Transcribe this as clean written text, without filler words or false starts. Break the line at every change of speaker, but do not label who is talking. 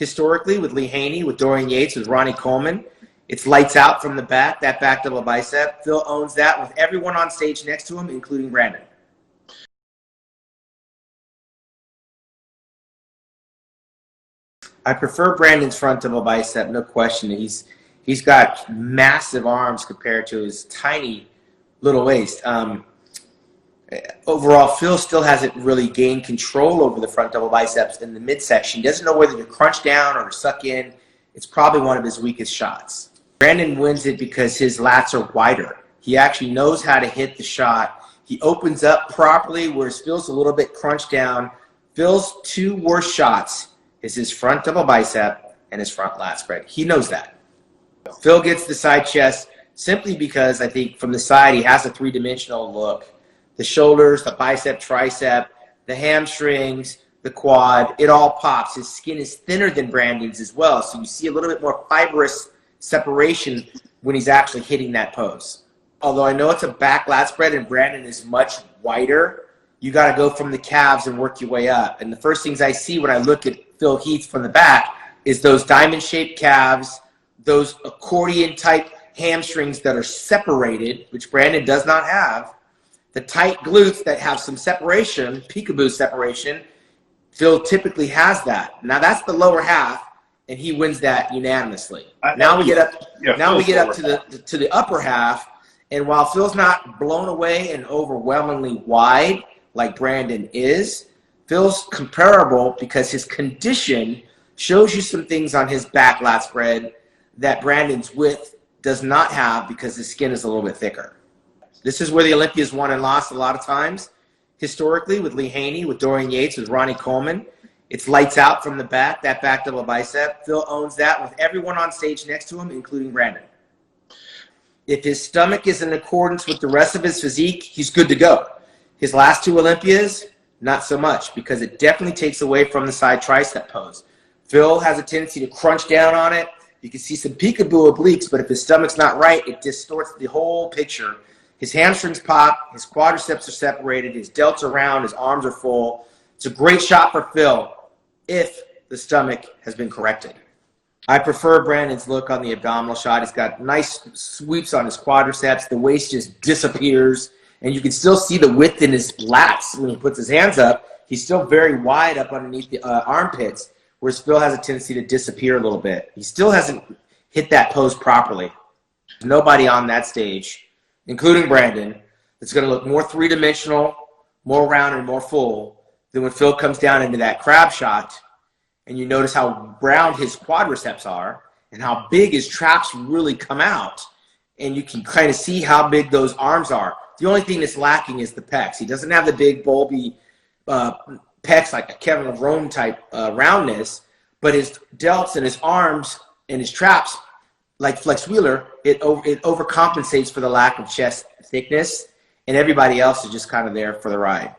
historically with Lee Haney, with Dorian Yates, with Ronnie Coleman. It's lights out from the back, that back double bicep. Phil owns that with everyone on stage next to him, including Brandon. I prefer Brandon's front double bicep, no question. He's got massive arms compared to his tiny little waist. Overall, Phil still hasn't really gained control over the front double biceps in the midsection. He doesn't know whether to crunch down or to suck in. It's probably one of his weakest shots. Brandon wins it because his lats are wider. He actually knows how to hit the shot. He opens up properly, whereas Phil's a little bit crunched down. Phil's two worst shots is his front double bicep and his front lat spread. He knows that. Phil gets the side chest simply because I think from the side he has a three-dimensional look. The shoulders, the bicep, tricep, the hamstrings, the quad, it all pops. His skin is thinner than Brandon's as well, so you see a little bit more fibrous separation when he's actually hitting that pose. Although I know it's a back lat spread and Brandon is much wider, you got to go from the calves and work your way up. And the first things I see when I look at Phil Heath from the back is those diamond-shaped calves, those accordion-type hamstrings that are separated, which Brandon does not have, the tight glutes that have some separation, peekaboo separation. Phil typically has that. Now that's the lower half, and he wins that unanimously. Now we get up to the upper half, and while Phil's not blown away and overwhelmingly wide like Brandon is, Phil's comparable because his condition shows you some things on his back lat spread that Brandon's width does not have because his skin is a little bit thicker. This is where the Olympias won and lost a lot of times. Historically, with Lee Haney, with Dorian Yates, with Ronnie Coleman. It's lights out from the back, that back double bicep. Phil owns that with everyone on stage next to him, including Brandon. If his stomach is in accordance with the rest of his physique, he's good to go. His last two Olympias, not so much, because it definitely takes away from the side tricep pose. Phil has a tendency to crunch down on it. You can see some peekaboo obliques, but if his stomach's not right, it distorts the whole picture. His hamstrings pop, his quadriceps are separated, his delts are round, his arms are full. It's a great shot for Phil if the stomach has been corrected. I prefer Brandon's look on the abdominal shot. He's got nice sweeps on his quadriceps. The waist just disappears, and you can still see the width in his lats when he puts his hands up. He's still very wide up underneath the armpits, whereas Phil has a tendency to disappear a little bit. He still hasn't hit that pose properly. Nobody on that stage, including Brandon, that's going to look more three-dimensional, more round, and more full than when Phil comes down into that crab shot, and you notice how round his quadriceps are and how big his traps really come out, and you can kind of see how big those arms are. The only thing that's lacking is the pecs. He doesn't have the big, bulby pecs like a Kevin Lerone type roundness, but his delts and his arms and his traps, like Flex Wheeler, it overcompensates for the lack of chest thickness, and everybody else is just kind of there for the ride.